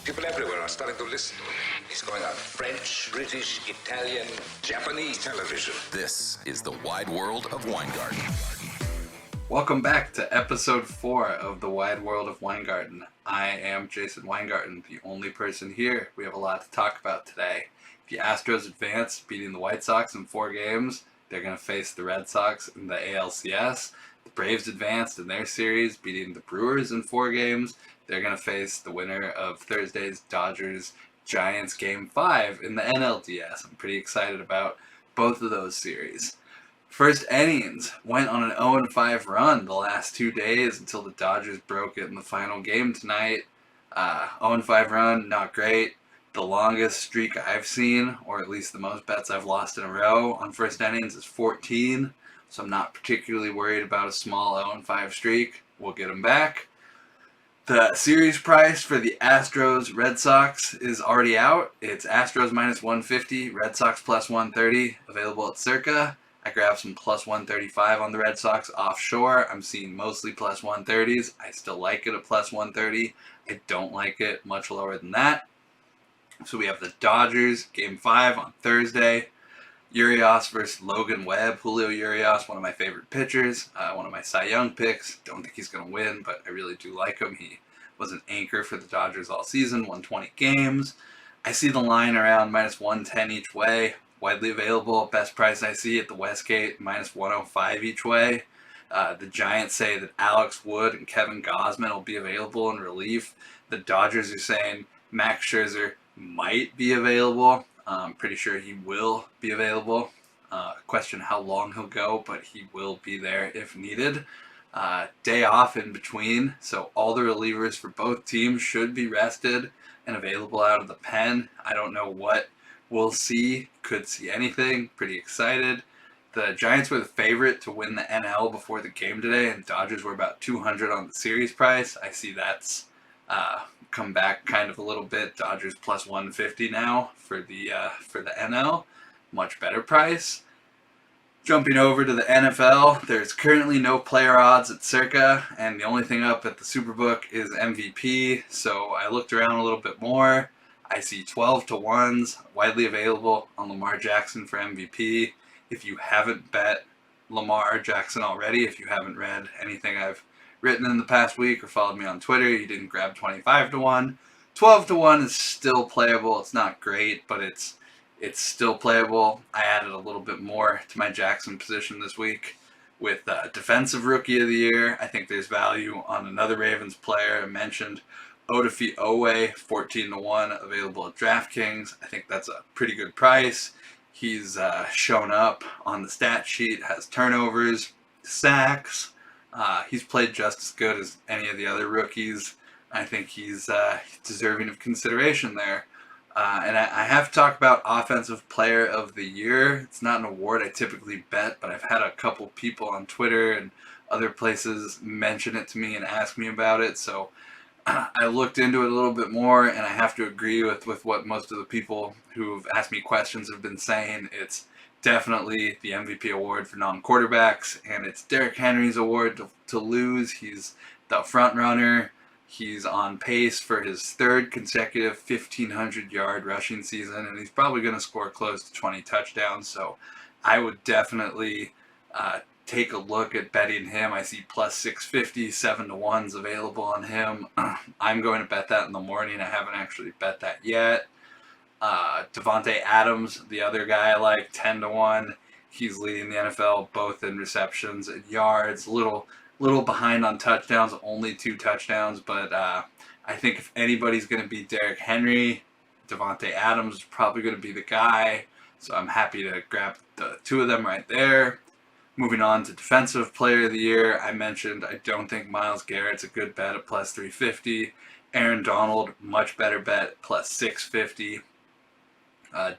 People everywhere are starting to listen to him. He's going on French, British, Italian, Japanese television. This is the Wide World of Weingarten. Welcome back to episode 4 of the Wide World of Weingarten. I am Jason Weingarten, the only person here. We have a lot to talk about today. The Astros advance, beating the White Sox in 4 games. They're going to face the Red Sox in the ALCS. The Braves advanced in their series, beating the Brewers in 4 games. They're going to face the winner of Thursday's Dodgers-Giants Game 5 in the NLDS. I'm pretty excited about both of those series. First innings went on an 0-5 run the last 2 days until the Dodgers broke it in the final game tonight. 0-5 run, not great. The longest streak I've seen, or at least the most bets I've lost in a row on first innings, is 14. So I'm not particularly worried about a small 0-5 streak. We'll get them back. The series price for the Astros-Red Sox is already out. It's Astros minus 150, Red Sox plus 130, available at Circa. I grabbed some plus 135 on the Red Sox offshore. I'm seeing mostly plus 130s. I still like it at plus 130. I don't like it much lower than that. So we have the Dodgers, Game 5 on Thursday. Urias versus Logan Webb. Julio Urias, one of my favorite pitchers, one of my Cy Young picks. Don't think he's going to win, but I really do like him. He was an anchor for the Dodgers all season, won 20 games. I see the line around minus 110 each way. Widely available. Best price I see at the Westgate, minus 105 each way. The Giants say that Alex Wood and Kevin Gausman will be available in relief. The Dodgers are saying Max Scherzer might be available. I'm pretty sure he will be available. Question how long he'll go, but he will be there if needed. Day off in between, so all the relievers for both teams should be rested and available out of the pen. I don't know what we'll see. Could see anything. Pretty excited. The Giants were the favorite to win the NL before the game today, and Dodgers were about 200 on the series price. I see that's come back kind of a little bit. Dodgers plus 150 now for the NL. Much better price. Jumping over to the NFL, there's currently no player odds at Circa, and the only thing up at the Superbook is MVP. So I looked around a little bit more. I see 12 to 1s widely available on Lamar Jackson for MVP. If you haven't bet Lamar Jackson already, if you haven't read anything I've written in the past week or followed me on Twitter, you didn't grab 25 to 1. 12 to 1 is still playable. It's not great, but it's still playable. I added a little bit more to my Jackson position this week with Defensive Rookie of the Year. I think there's value on another Ravens player. I mentioned Odafe Oweh, 14 to 1, available at DraftKings. I think that's a pretty good price. He's shown up on the stat sheet, has turnovers, sacks. He's played just as good as any of the other rookies. I think he's deserving of consideration there. And I have to talk about Offensive Player of the Year. It's not an award I typically bet, but I've had a couple people on Twitter and other places mention it to me and ask me about it. So I looked into it a little bit more, and I have to agree with what most of the people who've asked me questions have been saying. It's definitely the MVP award for non-quarterbacks, and it's Derrick Henry's award to lose. He's the front runner. He's on pace for his 3rd consecutive 1,500-yard rushing season, and he's probably going to score close to 20 touchdowns. So I would definitely take a look at betting him. I see plus 650, 7 to 1s available on him. I'm going to bet that in the morning. I haven't actually bet that yet. Devontae Adams, the other guy I like, 10 to 1. He's leading the NFL both in receptions and yards. Little behind on touchdowns, only 2 touchdowns, but I think if anybody's going to beat Derrick Henry, Devontae Adams is probably going to be the guy. So I'm happy to grab the 2 of them right there. Moving on to Defensive Player of the Year, I mentioned I don't think Myles Garrett's a good bet at plus 350. Aaron Donald, much better bet, plus 650.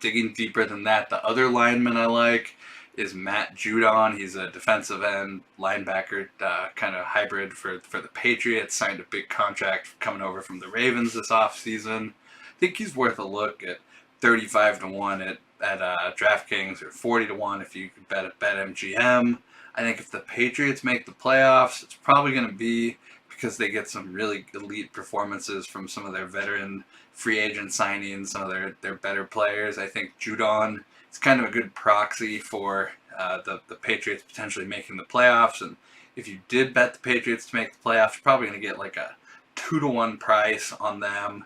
Digging deeper than that, the other lineman I like is Matt Judon. He's a defensive end linebacker, kind of hybrid for the Patriots. Signed a big contract coming over from the Ravens this offseason. I think he's worth a look at 35 to 1 at DraftKings, or 40 to 1 if you could bet at BetMGM. I think if the Patriots make the playoffs, it's probably going to be because they get some really elite performances from some of their veteran free agent signings, some of their better players. I think Judon is kind of a good proxy for the Patriots potentially making the playoffs. And if you did bet the Patriots to make the playoffs, you're probably going to get like a 2-to-1 price on them,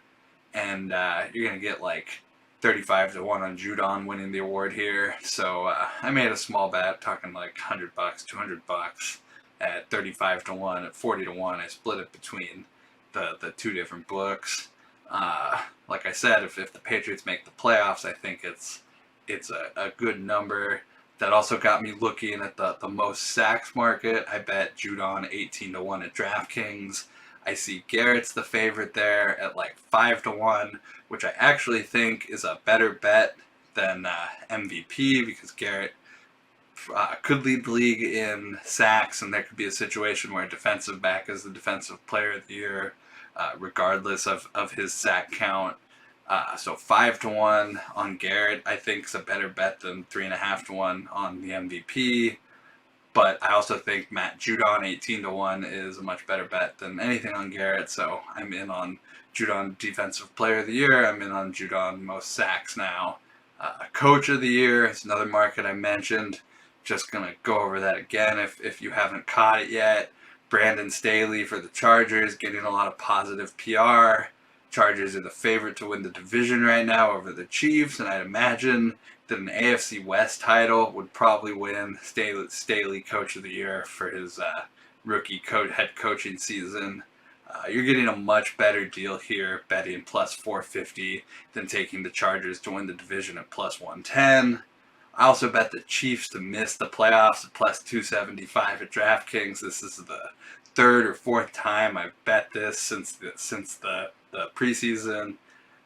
and you're going to get like 35-1 on Judon winning the award here. So I made a small bet, talking like $100, $200 at 35-1, at 40-1. I split it between the two different books. Like I said, if the Patriots make the playoffs, I think it's a good number. That also got me looking at the most sacks market. I bet Judon 18-1 at DraftKings. I see Garrett's the favorite there at like 5-1, which I actually think is a better bet than MVP, because Garrett could lead the league in sacks, and there could be a situation where a defensive back is the defensive player of the year, regardless of his sack count. So 5-1 on Garrett, I think, is a better bet than 3.5-1 on the MVP. But I also think Matt Judon 18-1 is a much better bet than anything on Garrett. So I'm in on Judon Defensive Player of the Year. I'm in on Judon most sacks now. Coach of the Year is another market I mentioned. Just gonna go over that again if you haven't caught it yet. Brandon Staley for the Chargers, getting a lot of positive PR. Chargers are the favorite to win the division right now over the Chiefs, and I'd imagine that an AFC West title would probably win Staley Coach of the Year for his rookie head coaching season. You're getting a much better deal here, betting plus 450 than taking the Chargers to win the division at plus 110. I also bet the Chiefs to miss the playoffs at plus 275 at DraftKings. This is the third or fourth time I've bet this since the preseason.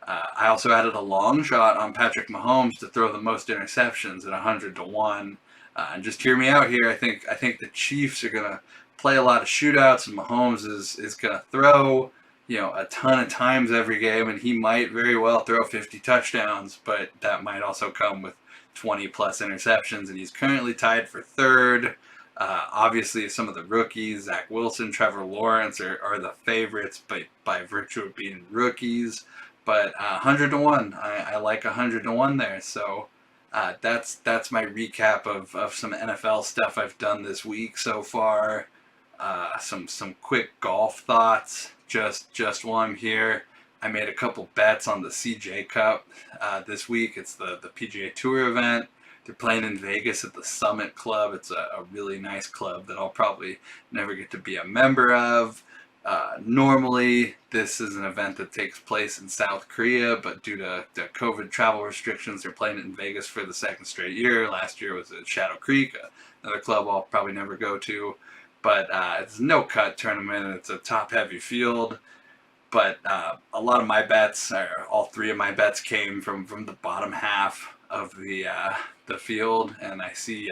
I also added a long shot on Patrick Mahomes to throw the most interceptions at 100-1. And just hear me out here. I think the Chiefs are gonna play a lot of shootouts, and Mahomes is gonna throw a ton of times every game, and he might very well throw 50 touchdowns, but that might also come with 20 plus interceptions, and he's currently tied for third. Obviously, some of the rookies, Zach Wilson, Trevor Lawrence, are the favorites by virtue of being rookies. But 100-1, I like 100-1 there. So that's my recap of some NFL stuff I've done this week so far. Some quick golf thoughts. Just while I'm here, I made a couple bets on the CJ Cup this week. It's the PGA Tour event. They're playing in Vegas at the Summit Club. It's a really nice club that I'll probably never get to be a member of. Normally, this is an event that takes place in South Korea, but due to the COVID travel restrictions, they're playing it in Vegas for the second straight year. Last year was at Shadow Creek, another club I'll probably never go to. But it's a no-cut tournament. It's a top-heavy field. But a lot of my bets, or all three of my bets, came from the bottom half of the field, and I see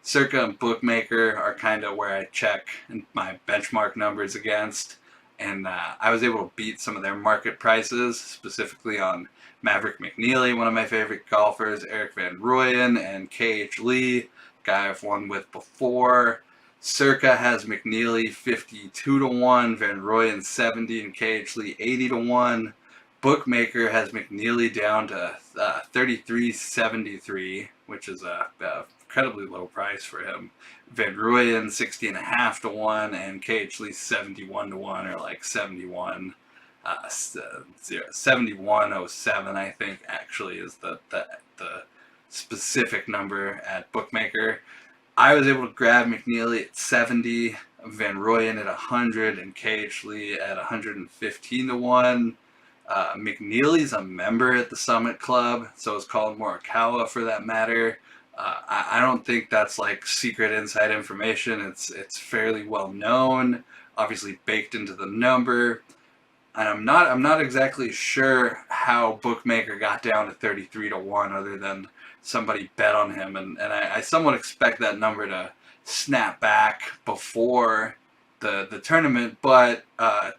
Circa and Bookmaker are kind of where I check my benchmark numbers against, and I was able to beat some of their market prices, specifically on Maverick McNeely, one of my favorite golfers, Eric Van Rooyen, and KH Lee, guy I've won with before. Circa has McNeely 52-1, Van Rooyen 70, and KH Lee 80-1. Bookmaker has McNeely down to 33.73, which is a incredibly low price for him. Van Rooyen 60.5-1, and KH Lee 71-1, or like 71.07, I think actually is the specific number at Bookmaker. I was able to grab McNeely at 70, Van Rooyen at 100, and KH Lee at 115-1. McNeely's a member at the Summit Club, so is Colin Morikawa for that matter. I don't think that's like secret inside information. It's fairly well known, obviously baked into the number. And I'm not exactly sure how Bookmaker got down to 33-1, other than somebody bet on him, and I somewhat expect that number to snap back before the tournament. But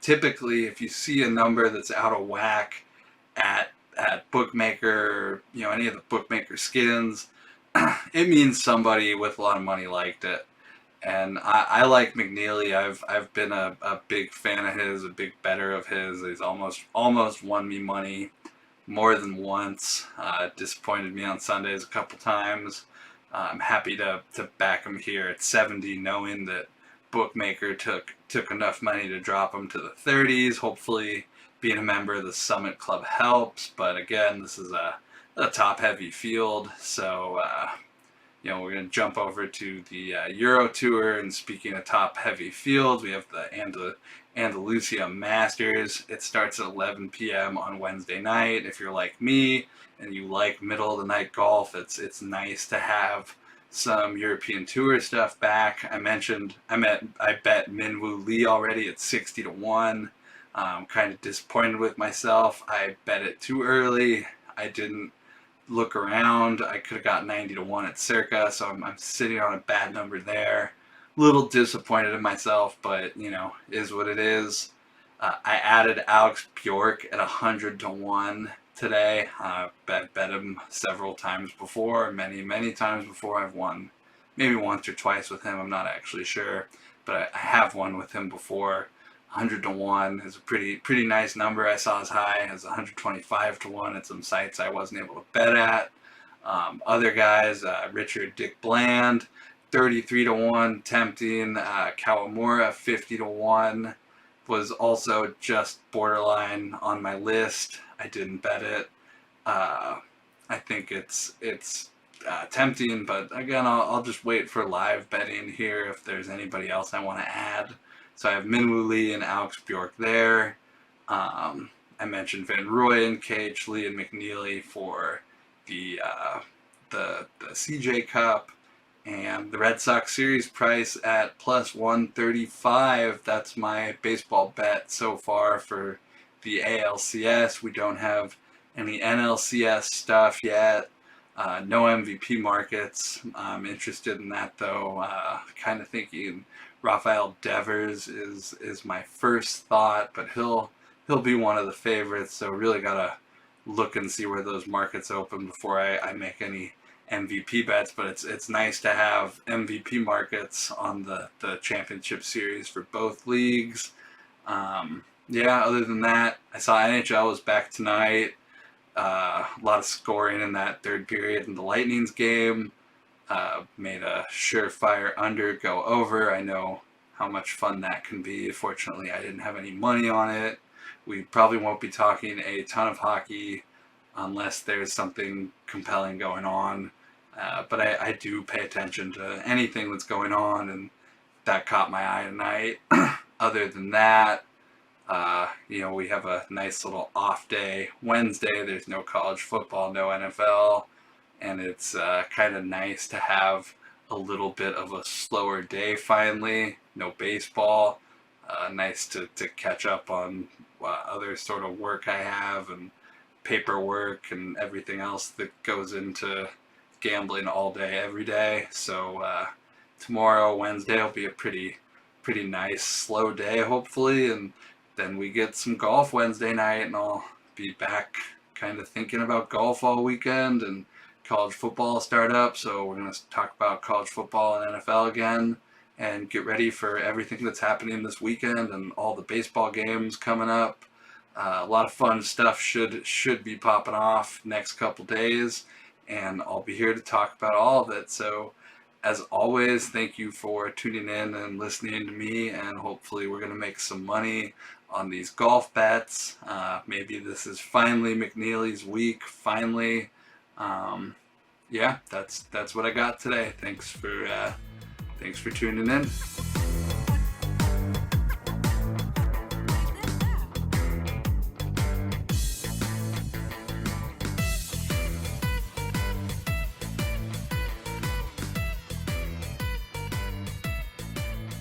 typically, if you see a number that's out of whack at Bookmaker, any of the Bookmaker skins, it means somebody with a lot of money liked it. And I like McNeely. I've been a big fan of his, a big bettor of his. He's almost won me money more than once. Disappointed me on Sundays a couple times. I'm happy to back him here at 70, knowing that bookmaker took enough money to drop him to the 30s. Hopefully being a member of the Summit Club helps, but again, this is a top heavy field, so we're going to jump over to the Euro Tour. And speaking of top heavy fields, we have the Andalucia Masters. It starts at 11 p.m. on Wednesday night. If you're like me and you like middle of the night golf, it's nice to have some European Tour stuff back. I bet Minwoo Lee already at 60 to 1. Kind of disappointed with myself. I bet it too early. I didn't look around. I could have got 90 to 1 at Circa, so I'm sitting on a bad number there. A little disappointed in myself, but is what it is. I added Alex Bjork at 100 to 1 today. I've bet him several times before, many times before. I've won maybe once or twice with him, I'm not actually sure, but I have won with him before. 100 to 1 is a pretty nice number. I saw as high as 125 to 1 at some sites I wasn't able to bet at. Other guys, Richard Dick Bland, 33 to 1, tempting. Kawamura, 50 to 1, was also just borderline on my list. I didn't bet it. I think it's tempting, but again, I'll just wait for live betting here if there's anybody else I want to add. So I have Minwoo Lee and Alex Bjork there. I mentioned Van Rooyen, KH Lee, and McNeely for the CJ Cup. And the Red Sox series price at plus 135. That's my baseball bet so far for the ALCS. We don't have any NLCS stuff yet. No MVP markets. I'm interested in that though. Kind of thinking Rafael Devers is my first thought, but he'll be one of the favorites. So really gotta look and see where those markets open before I make any MVP bets. But it's nice to have MVP markets on the championship series for both leagues. Other than that, I saw NHL was back tonight. A lot of scoring in that third period in the Lightning's game. Made a surefire under go over. I know how much fun that can be. Fortunately, I didn't have any money on it. We probably won't be talking a ton of hockey unless there's something compelling going on. But I do pay attention to anything that's going on, and that caught my eye tonight. Other than that, we have a nice little off day. Wednesday, there's no college football, no NFL. And it's kind of nice to have a little bit of a slower day finally. No baseball. Nice to catch up on other sort of work I have and paperwork and everything else that goes into gambling all day, every day. So tomorrow, Wednesday, will be a pretty nice, slow day, hopefully. And then we get some golf Wednesday night, and I'll be back kind of thinking about golf all weekend. And college football start up, so we're going to talk about college football and NFL again and get ready for everything that's happening this weekend and all the baseball games coming up. A lot of fun stuff should be popping off next couple days, and I'll be here to talk about all of it. So as always, thank you for tuning in and listening to me, and hopefully we're going to make some money on these golf bets. Maybe this is finally McNeely's week, finally. That's what I got today. Thanks for tuning in.